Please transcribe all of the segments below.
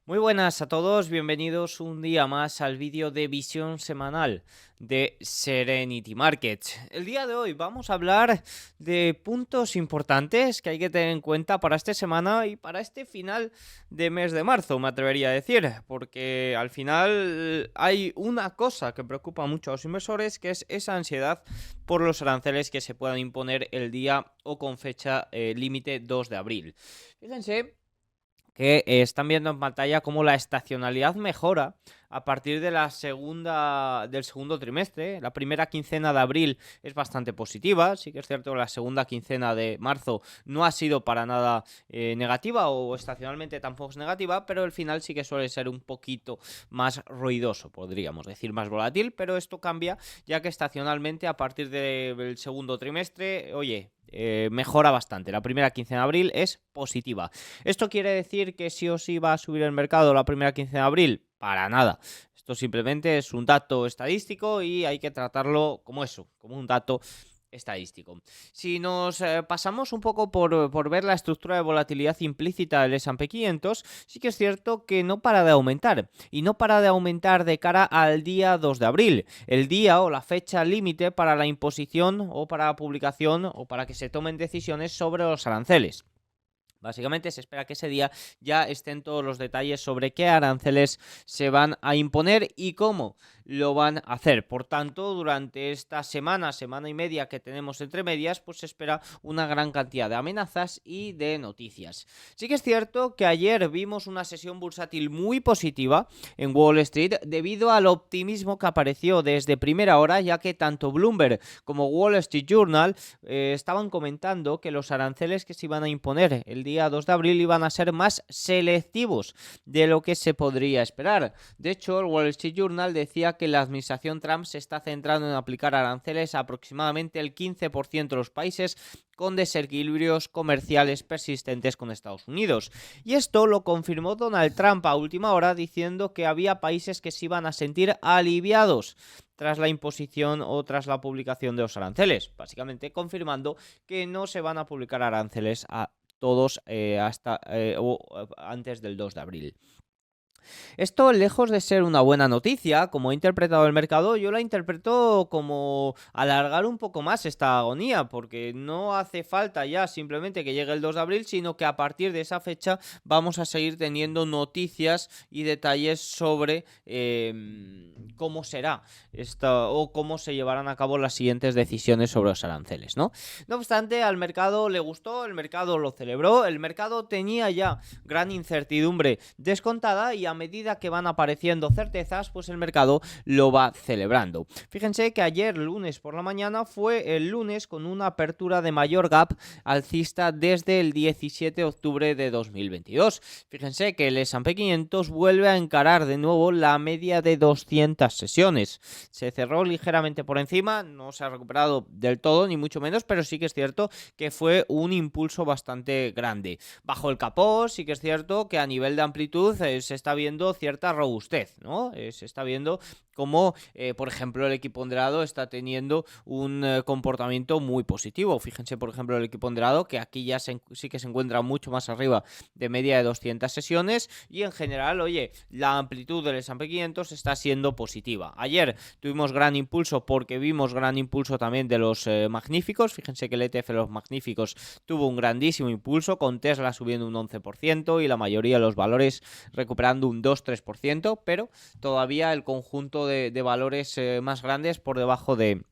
Muy buenas a todos, bienvenidos un día más al vídeo de visión semanal de Serenity Markets. El día de hoy vamos a hablar de puntos importantes que hay que tener en cuenta para esta semana y para este final de mes de marzo, me atrevería a decir, porque al final hay una cosa que preocupa mucho a los inversores, que es esa ansiedad por los aranceles que se puedan imponer el día o con fecha límite 2 de abril. Fíjense que están viendo en pantalla cómo la estacionalidad mejora a partir de del segundo trimestre. La primera quincena de abril es bastante positiva. Sí que es cierto que la segunda quincena de marzo no ha sido para nada negativa, o estacionalmente tampoco es negativa, pero el final sí que suele ser un poquito más ruidoso, podríamos decir, más volátil, pero esto cambia ya que estacionalmente a partir del segundo trimestre, oye, mejora bastante. La primera quincena de abril es positiva. ¿Esto quiere decir que sí o sí va a subir el mercado la primera quincena de abril? Para nada. Esto simplemente es un dato estadístico y hay que tratarlo como eso, como un dato estadístico. Si nos pasamos un poco por ver la estructura de volatilidad implícita del S&P 500, sí que es cierto que no para de aumentar, y no para de aumentar de cara al día 2 de abril, el día o la fecha límite para la imposición o para la publicación o para que se tomen decisiones sobre los aranceles. Básicamente se espera que ese día ya estén todos los detalles sobre qué aranceles se van a imponer y cómo lo van a hacer. Por tanto, durante esta semana y media que tenemos entre medias, pues se espera una gran cantidad de amenazas y de noticias. Sí que es cierto que ayer vimos una sesión bursátil muy positiva en Wall Street debido al optimismo que apareció desde primera hora, ya que tanto Bloomberg como Wall Street Journal estaban comentando que los aranceles que se iban a imponer el día 2 de abril iban a ser más selectivos de lo que se podría esperar. De hecho, el Wall Street Journal decía que la administración Trump se está centrando en aplicar aranceles a aproximadamente el 15% de los países con desequilibrios comerciales persistentes con Estados Unidos. Y esto lo confirmó Donald Trump a última hora, diciendo que había países que se iban a sentir aliviados tras la imposición o tras la publicación de los aranceles, básicamente confirmando que no se van a publicar aranceles a todos hasta o antes del 2 de abril. Esto, lejos de ser una buena noticia, como he interpretado el mercado, yo la interpreto como alargar un poco más esta agonía, porque no hace falta ya simplemente que llegue el 2 de abril, sino que a partir de esa fecha vamos a seguir teniendo noticias y detalles sobre cómo será o cómo se llevarán a cabo las siguientes decisiones sobre los aranceles, ¿no? No obstante, al mercado le gustó, el mercado lo celebró, el mercado tenía ya gran incertidumbre descontada y a medida que van apareciendo certezas, pues el mercado lo va celebrando. Fíjense que ayer, lunes por la mañana, fue el lunes con una apertura de mayor gap alcista desde el 17 de octubre de 2022. Fíjense que el S&P 500 vuelve a encarar de nuevo la media de 200 sesiones. Se cerró ligeramente por encima, no se ha recuperado del todo, ni mucho menos, pero sí que es cierto que fue un impulso bastante grande. Bajo el capó, sí que es cierto que a nivel de amplitud se está viendo cierta robustez, ¿no? Se está viendo cómo, por ejemplo, el equiponderado está teniendo un comportamiento muy positivo. Fíjense, por ejemplo, el equiponderado, que aquí ya sí que se encuentra mucho más arriba de media de 200 sesiones, y en general, oye, la amplitud del S&P 500 está siendo positiva. Ayer tuvimos gran impulso porque vimos gran impulso también de los magníficos. Fíjense que el ETF de los magníficos tuvo un grandísimo impulso, con Tesla subiendo un 11% y la mayoría de los valores recuperando un 2-3%, pero todavía el conjunto de valores más grandes por debajo de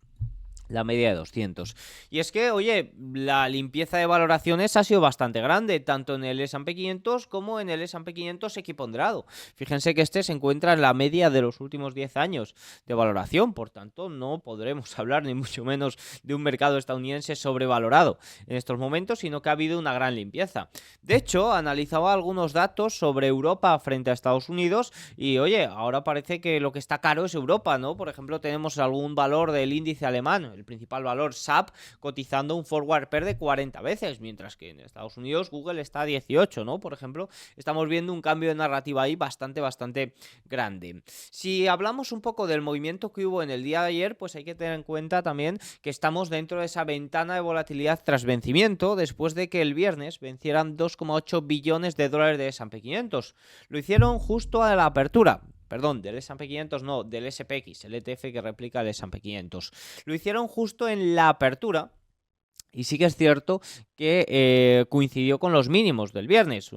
la media de 200. Y es que, oye, la limpieza de valoraciones ha sido bastante grande, tanto en el S&P 500 como en el S&P 500 equiponderado. Fíjense que este se encuentra en la media de los últimos 10 años de valoración, por tanto no podremos hablar ni mucho menos de un mercado estadounidense sobrevalorado en estos momentos, sino que ha habido una gran limpieza. De hecho, analizaba algunos datos sobre Europa frente a Estados Unidos y, oye, ahora parece que lo que está caro es Europa, ¿no? Por ejemplo, tenemos algún valor del índice alemán, el principal valor SAP, cotizando un forward pair de 40 veces, mientras que en Estados Unidos Google está a 18, ¿no? Por ejemplo, estamos viendo un cambio de narrativa ahí bastante grande. Si hablamos un poco del movimiento que hubo en el día de ayer, pues hay que tener en cuenta también que estamos dentro de esa ventana de volatilidad tras vencimiento, después de que el viernes vencieran 2,8 billones de dólares de S&P 500. Lo hicieron justo a la apertura. Perdón, del S&P 500 no, del SPX, el ETF que replica el S&P 500. Lo hicieron justo en la apertura. Y sí que es cierto que coincidió con los mínimos del viernes,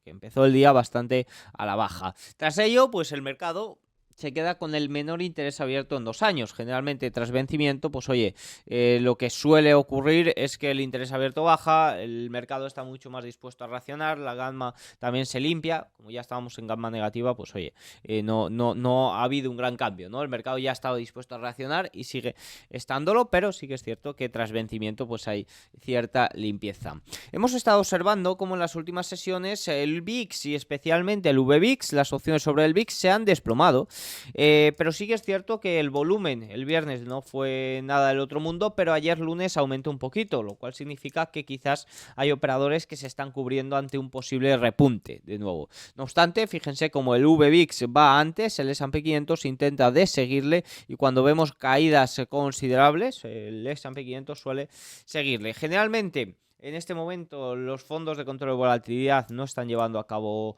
que empezó el día bastante a la baja. Tras ello, pues el mercado se queda con el menor interés abierto en 2 años. Generalmente tras vencimiento, pues oye, lo que suele ocurrir es que el interés abierto baja, el mercado está mucho más dispuesto a reaccionar, la gamma también se limpia. Como ya estábamos en gamma negativa, pues oye, no ha habido un gran cambio, ¿no? El mercado ya ha estado dispuesto a reaccionar y sigue estándolo, pero sí que es cierto que tras vencimiento pues hay cierta limpieza. Hemos estado observando cómo en las últimas sesiones el VIX y especialmente el VVIX, las opciones sobre el VIX se han desplomado. Pero sí que es cierto que el volumen el viernes no fue nada del otro mundo, pero ayer lunes aumentó un poquito, lo cual significa que quizás hay operadores que se están cubriendo ante un posible repunte de nuevo. No obstante, fíjense como el VVIX va antes, el S&P 500 intenta de seguirle y cuando vemos caídas considerables, el S&P 500 suele seguirle. Generalmente, en este momento los fondos de control de volatilidad no están llevando a cabo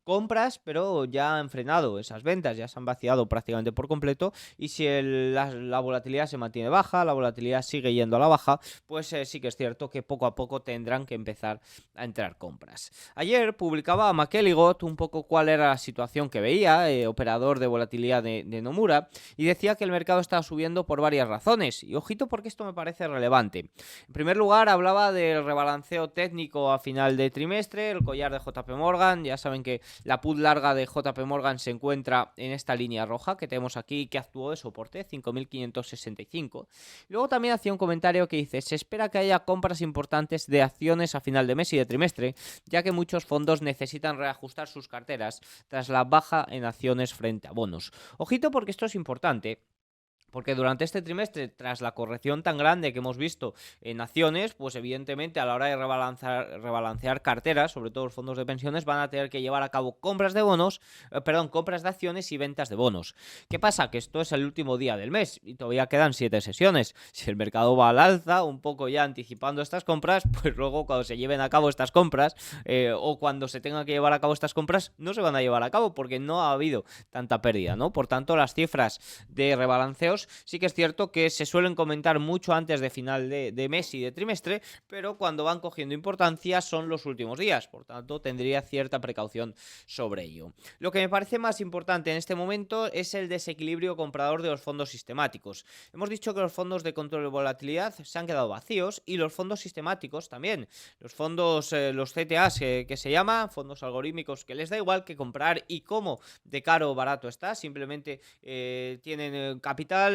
compras, pero ya han frenado esas ventas, ya se han vaciado prácticamente por completo y si la volatilidad se mantiene baja, la volatilidad sigue yendo a la baja, pues sí que es cierto que poco a poco tendrán que empezar a entrar compras. Ayer publicaba McElligott un poco cuál era la situación que veía, operador de volatilidad de Nomura, y decía que el mercado estaba subiendo por varias razones, y ojito porque esto me parece relevante. En primer lugar, hablaba del rebalanceo técnico a final de trimestre, el collar de JP Morgan. Ya saben que la put larga de JP Morgan se encuentra en esta línea roja que tenemos aquí, que actuó de soporte, 5.565. Luego también hacía un comentario que dice: se espera que haya compras importantes de acciones a final de mes y de trimestre, ya que muchos fondos necesitan reajustar sus carteras tras la baja en acciones frente a bonos. Ojito porque esto es importante. Porque durante este trimestre, tras la corrección tan grande que hemos visto en acciones, pues evidentemente a la hora de rebalancear carteras, sobre todo los fondos de pensiones, van a tener que llevar a cabo compras de bonos, compras de acciones y ventas de bonos. ¿Qué pasa? Que esto es el último día del mes y todavía quedan 7 sesiones. Si el mercado va al alza, un poco ya anticipando estas compras, pues luego cuando se lleven a cabo estas compras o cuando se tengan que llevar a cabo estas compras, no se van a llevar a cabo porque no ha habido tanta pérdida, ¿no? Por tanto, las cifras de rebalanceos sí que es cierto que se suelen comentar mucho antes de final de mes y de trimestre, pero cuando van cogiendo importancia son los últimos días, por tanto tendría cierta precaución sobre ello. Lo que me parece más importante en este momento es el desequilibrio comprador de los fondos sistemáticos. Hemos dicho que los fondos de control de volatilidad se han quedado vacíos y los fondos sistemáticos también. Los fondos, los CTAs que se llaman, fondos algorítmicos, que les da igual que comprar y cómo de caro o barato está, simplemente tienen capital.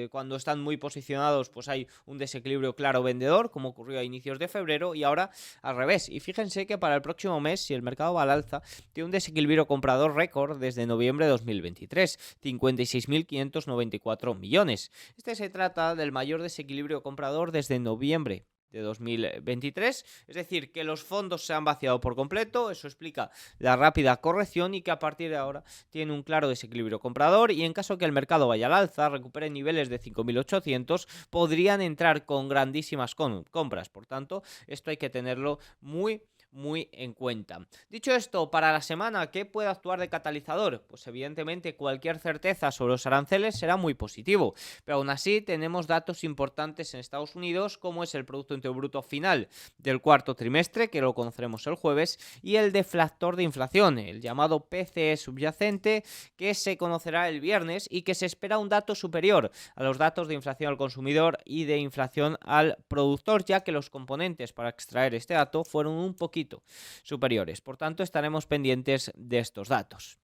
Cuando están muy posicionados pues hay un desequilibrio claro vendedor, como ocurrió a inicios de febrero, y ahora al revés. Y fíjense que para el próximo mes, si el mercado va al alza, tiene un desequilibrio comprador récord desde noviembre de 2023, 56.594 millones. Se trata del mayor desequilibrio comprador desde noviembre de 2023, es decir, que los fondos se han vaciado por completo. Eso explica la rápida corrección y que a partir de ahora tiene un claro desequilibrio comprador, y en caso que el mercado vaya al alza, recupere niveles de 5.800, podrían entrar con grandísimas compras. Por tanto, esto hay que tenerlo muy en cuenta. Dicho esto, para la semana, ¿qué puede actuar de catalizador? Pues evidentemente cualquier certeza sobre los aranceles será muy positivo, pero aún así tenemos datos importantes en Estados Unidos, como es el Producto Interior Bruto final del cuarto trimestre, que lo conoceremos el jueves, y el deflactor de inflación, el llamado PCE subyacente, que se conocerá el viernes y que se espera un dato superior a los datos de inflación al consumidor y de inflación al productor, ya que los componentes para extraer este dato fueron un poquito superiores. Por tanto, estaremos pendientes de estos datos.